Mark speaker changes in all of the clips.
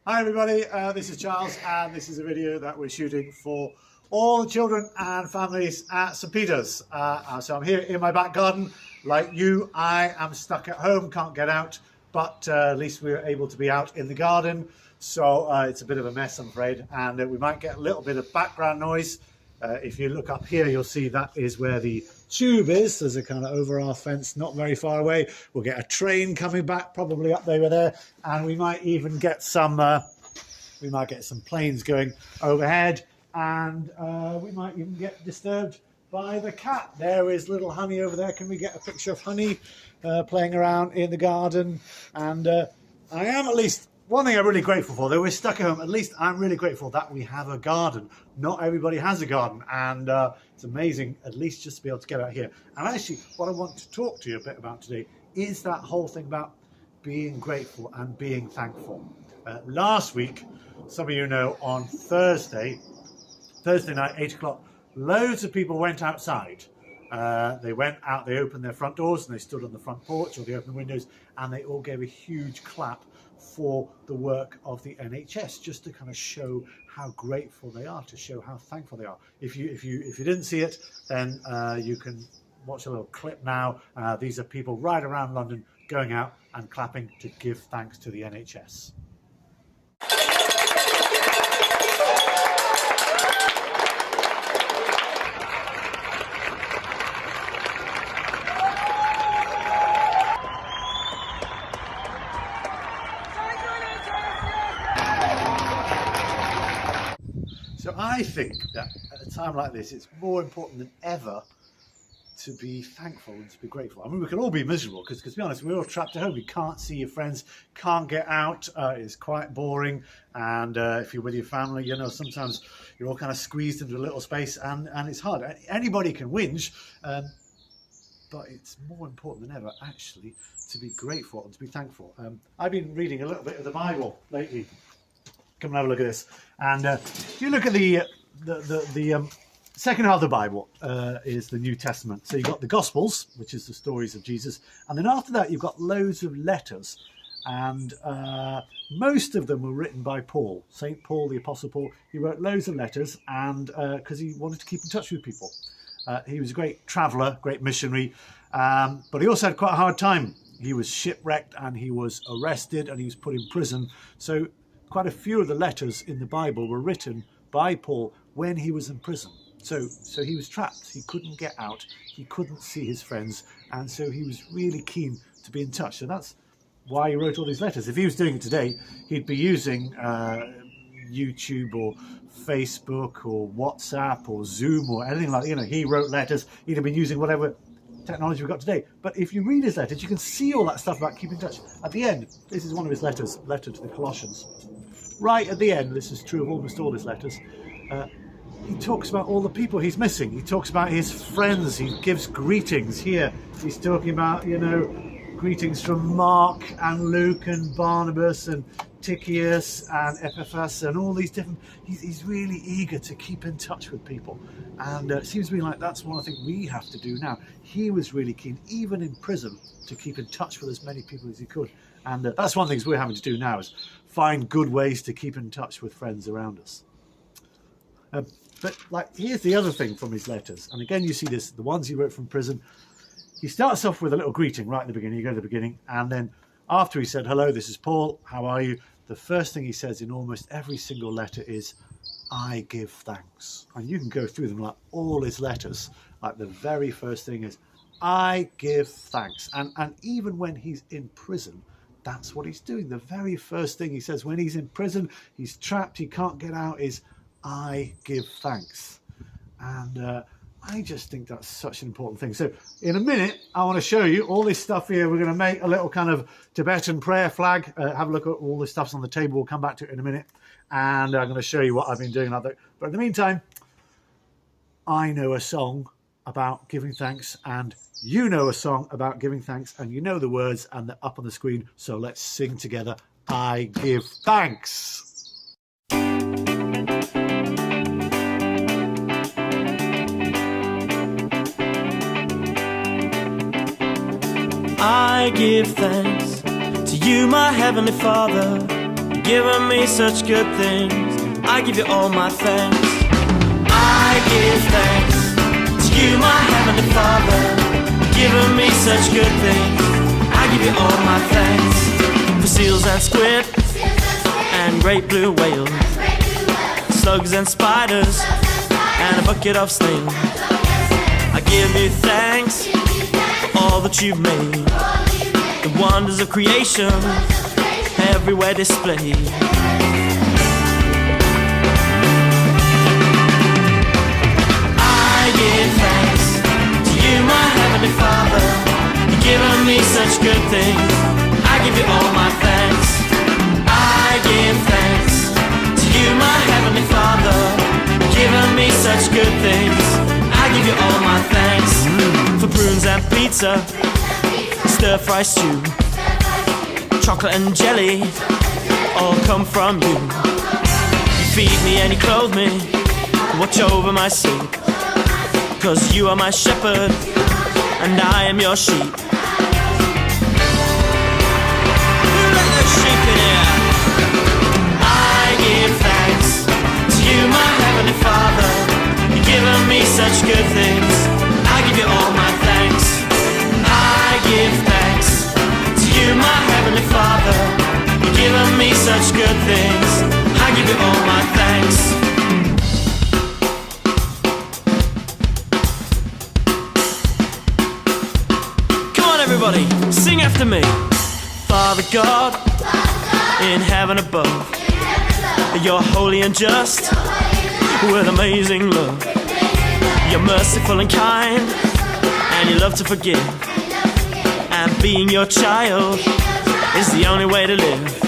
Speaker 1: Hi everybody, this is Charles and this is a video that we're shooting for all the children and families at St Peter's. So I'm here in my back garden. Like you, I am stuck at home, can't get out, but at least we're able to be out in the garden. So it's a bit of a mess, I'm afraid, and we might get a little bit of background noise. If you look up here, you'll see that is where the tube is. There's a kind of over our fence, not very far away. We'll get a train coming back, probably up over there, and we might even get some planes going overhead, and we might even get disturbed by the cat. There is little Honey over there. Can we get a picture of Honey playing around in the garden? And I am at least, one thing I'm really grateful for, though we're stuck at home, at least I'm really grateful that we have a garden. Not everybody has a garden, and it's amazing at least just to be able to get out here. And actually, what I want to talk to you a bit about today is that whole thing about being grateful and being thankful. Last week, some of you know, on Thursday night, 8 o'clock, loads of people went outside. They went out, they opened their front doors and they stood on the front porch, or they opened the windows, and they all gave a huge clap for the work of the NHS, just to kind of show how grateful they are, to show how thankful they are. If you didn't see it, then you can watch a little clip now. These are people right around London going out and clapping to give thanks to the NHS. So I think that at a time like this, it's more important than ever to be thankful and to be grateful. I mean, we can all be miserable because, to be honest, we're all trapped at home. You can't see your friends, can't get out. It's quite boring. And if you're with your family, you know, sometimes you're all kind of squeezed into a little space, and it's hard. Anybody can whinge, but it's more important than ever, actually, to be grateful and to be thankful. I've been reading a little bit of the Bible lately. Come and have a look at this. And if you look at the second half of the Bible, is the New Testament. So you've got the Gospels, which is the stories of Jesus. And then after that, you've got loads of letters. And most of them were written by Paul, St. Paul, the Apostle Paul. He wrote loads of letters, and because he wanted to keep in touch with people. He was a great traveller, great missionary, but he also had quite a hard time. He was shipwrecked and he was arrested and he was put in prison. So quite a few of the letters in the Bible were written by Paul when he was in prison. So he was trapped. He couldn't get out. He couldn't see his friends. And so he was really keen to be in touch. So that's why he wrote all these letters. If he was doing it today, he'd be using YouTube or Facebook or WhatsApp or Zoom or anything like that. You know, he wrote letters. He'd have been using whatever technology we've got today. But if you read his letters, you can see all that stuff about keeping in touch. At the end, this is one of his letters, letter to the Colossians. Right at the end, this is true of almost all his letters, he talks about all the people he's missing. He talks about his friends. He gives greetings. Here he's talking about, you know, greetings from Mark and Luke and Barnabas and Tychius and Epaphras and all these different. He's really eager to keep in touch with people, and it seems to me like that's what I think we have to do now. He was really keen, even in prison, to keep in touch with as many people as he could, and that's one of the things we're having to do now, is find good ways to keep in touch with friends around us. But like, here's the other thing from his letters, and again you see this, the ones he wrote from prison. He starts off with a little greeting right at the beginning. You go to the beginning, and then after he said, hello, this is Paul, how are you? The first thing he says in almost every single letter is, I give thanks. And you can go through them, like all his letters. Like the very first thing is, I give thanks. And even when he's in prison, that's what he's doing. The very first thing he says when he's in prison, he's trapped, he can't get out, is, I give thanks. And I just think that's such an important thing. So in a minute, I want to show you all this stuff here. We're going to make a little kind of Tibetan prayer flag. Have a look at all the stuff's on the table. We'll come back to it in a minute. And I'm going to show you what I've been doing. But in the meantime, I know a song about giving thanks, and you know a song about giving thanks, and you know the words, and they're up on the screen. So let's sing together. I give thanks.
Speaker 2: I give thanks to you, my Heavenly Father, given me such good things. I give you all my thanks. I give thanks to you, my heavenly Father, given me such good things. I give you all my thanks for seals and squid and great blue whales, slugs and spiders and a bucket of snails. I give you thanks for all that you've made, the wonders of creation everywhere displayed. I give thanks to you, my heavenly Father, you've given me such good things. I give you all my thanks. I give thanks to you, my heavenly Father, you've given me such good things. I give you all my thanks for prunes and pizza, stir-fry stew, chocolate and jelly, all come from you. You feed me and you clothe me, watch over my sleep, 'cause you are my shepherd and I am your sheep. Let the sheep in here. I give thanks to you, my heavenly Father, you've given me such good things. I give you all my thanks. I give thanks to you, my heavenly Father, you've given me such good things. I give you all my thanks. Come on everybody, sing after me. Father God, in heaven above, you're holy and just, with amazing love. You're merciful and kind, and you love to forgive. And being your child is the only way to live.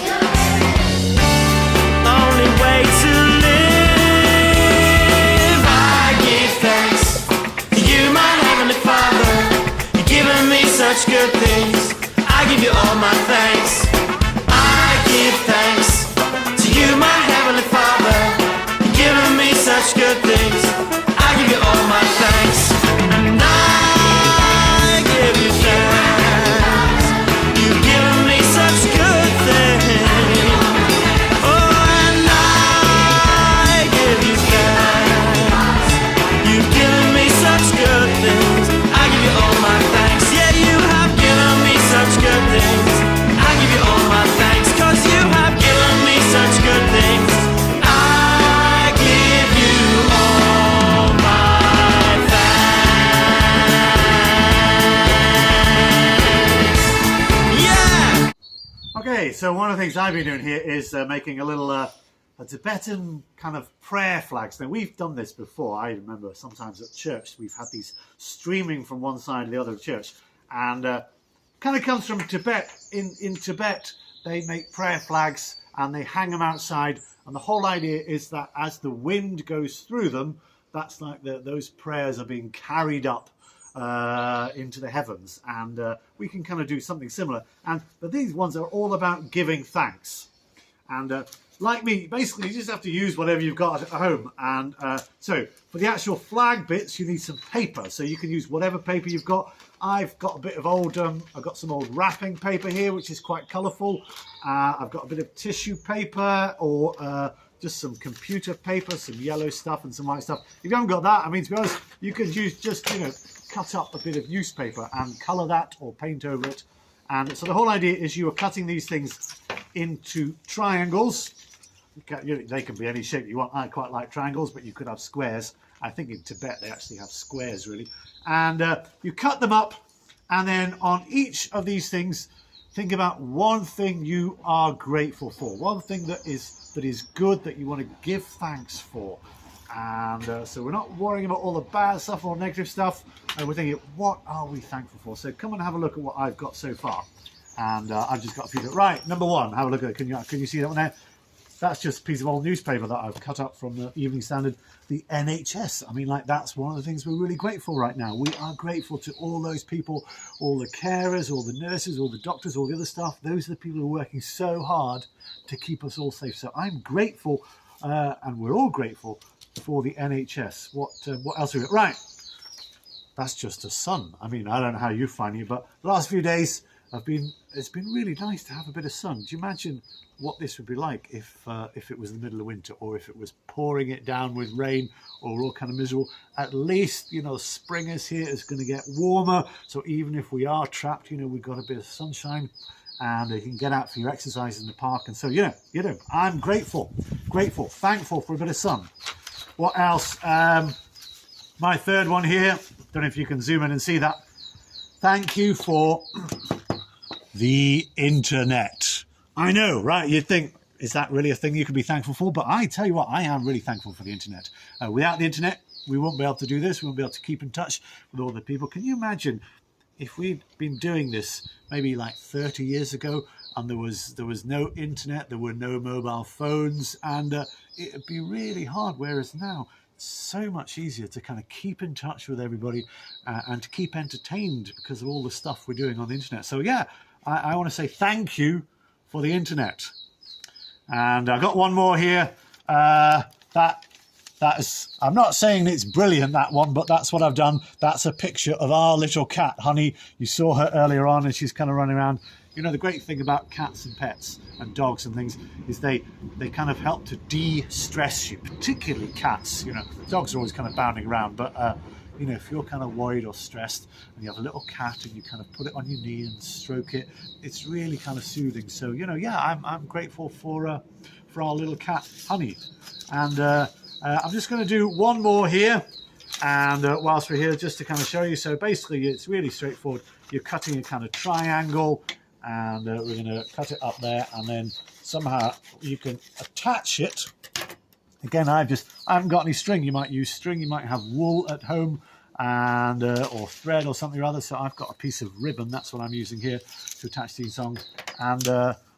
Speaker 2: Only way to live. I give thanks to you, my heavenly Father, you've given me such good things. I give you all my thanks. I give thanks to you, my heavenly Father, you've given me such good things. I give you all my thanks. And I give you thanks. You've given me such good things. Oh, and I give you thanks. You've given me such good things. I give you all my thanks. Yeah, you have given me such good things. I give you all my thanks, 'cause you have given me such good things. I give you all my thanks. Yeah!
Speaker 1: Okay, so one of the things I've been doing here is making a little a Tibetan kind of prayer flags. Now, we've done this before. I remember sometimes at church we've had these streaming from one side to the other of church, and kind of comes from Tibet. In Tibet, they make prayer flags and they hang them outside, and the whole idea is that as the wind goes through them, that's like those prayers are being carried up into the heavens, and we can kind of do something similar. But these ones are all about giving thanks, and like me, basically you just have to use whatever you've got at home. And so for the actual flag bits, you need some paper, so you can use whatever paper you've got. I've got a bit of old I've got some old wrapping paper here, which is quite colourful. I've got a bit of tissue paper, or just some computer paper, some yellow stuff and some white stuff. If you haven't got that, I mean, to be honest, you could use just, cut up a bit of newspaper and colour that or paint over it. And so the whole idea is you are cutting these things into triangles. They can be any shape you want. I quite like triangles, but you could have squares. I think in Tibet they actually have squares, really. And you cut them up, and then on each of these things, think about one thing you are grateful for, one thing that is good, that you want to give thanks for. And so we're not worrying about all the bad stuff or negative stuff, and we're thinking, what are we thankful for? So come and have a look at what I've got so far. And I've just got a few. Right, number one, have a look at it. Can you see that one there? That's just a piece of old newspaper that I've cut up from the Evening Standard, the NHS. I mean, like, that's one of the things we're really grateful right now. We are grateful to all those people, all the carers, all the nurses, all the doctors, all the other stuff. Those are the people who are working so hard to keep us all safe. So I'm grateful, and we're all grateful for the NHS. What else have we got? Right, that's just the sun. I mean, I don't know how you're finding it, but the last few days, it's been really nice to have a bit of sun. Do you imagine what this would be like if it was the middle of winter, or if it was pouring it down with rain, or we're all kind of miserable? At least, you know, spring is here. It's going to get warmer. So even if we are trapped, you know, we've got a bit of sunshine, and you can get out for your exercise in the park. And so, you know, I'm grateful, thankful for a bit of sun. What else? My third one here. Don't know if you can zoom in and see that. Thank you for the internet. I know, right? You'd think, is that really a thing you could be thankful for? But I tell you what, I am really thankful for the internet. Without the internet, we won't be able to do this. We won't be able to keep in touch with all the people. Can you imagine if we'd been doing this maybe like 30 years ago, and there was no internet, there were no mobile phones, and it'd be really hard. Whereas now, it's so much easier to kind of keep in touch with everybody and to keep entertained because of all the stuff we're doing on the internet. So yeah, I want to say thank you for the internet. And I've got one more here. That is, I'm not saying it's brilliant, that one, but that's what I've done. That's a picture of our little cat, Honey. You saw her earlier on, and she's kind of running around. You know, the great thing about cats and pets and dogs and things is they kind of help to de-stress you, particularly cats. You know, dogs are always kind of bounding around, but you know, if you're kind of worried or stressed and you have a little cat and you kind of put it on your knee and stroke it, it's really kind of soothing. So, you know, yeah, I'm grateful for our little cat, Honey. And I'm just going to do one more here. And whilst we're here, just to kind of show you. So basically, it's really straightforward. You're cutting a kind of triangle, and we're going to cut it up there, and then somehow you can attach it. Again, I haven't got any string. You might use string. You might have wool at home, and or thread or something or other. So I've got a piece of ribbon. That's what I'm using here to attach these songs. And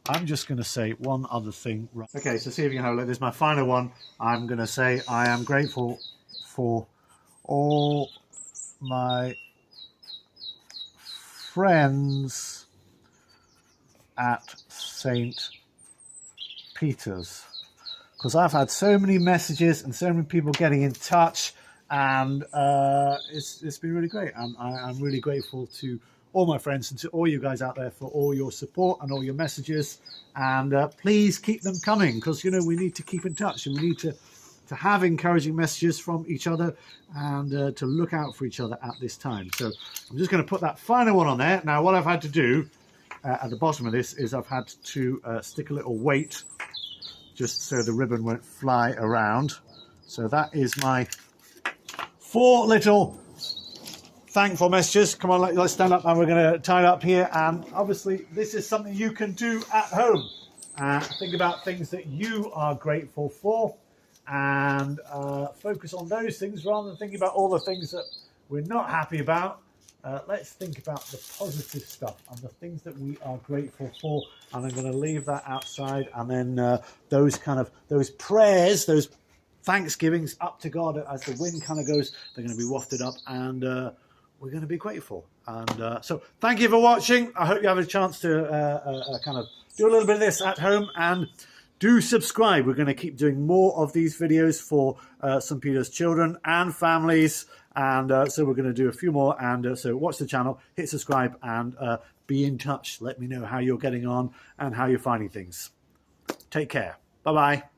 Speaker 1: I'm just going to say one other thing. Okay, so see if you can have a look. This is my final one. I'm going to say I am grateful for all my friends at St. Peter's, because I've had so many messages and so many people getting in touch, and it's been really great. I'm really grateful to all my friends and to all you guys out there for all your support and all your messages, and please keep them coming, because you know we need to keep in touch, and we need to have encouraging messages from each other, and to look out for each other at this time. So I'm just going to put that final one on there. Now what I've had to do at the bottom of this is I've had to stick a little weight just so the ribbon won't fly around. So that is my 4 little thankful messages. Come on, let's stand up, and we're going to tie it up here. And obviously this is something you can do at home. Think about things that you are grateful for, and focus on those things rather than thinking about all the things that we're not happy about. Let's think about the positive stuff and the things that we are grateful for. And I'm going to leave that outside, and then those prayers, those thanksgivings up to God as the wind kind of goes, they're going to be wafted up, and we're going to be grateful. And so thank you for watching. I hope you have a chance to kind of do a little bit of this at home, and do subscribe. We're going to keep doing more of these videos for St. Peter's children and families. And so we're going to do a few more. And so watch the channel, hit subscribe, and be in touch. Let me know how you're getting on and how you're finding things. Take care. Bye-bye.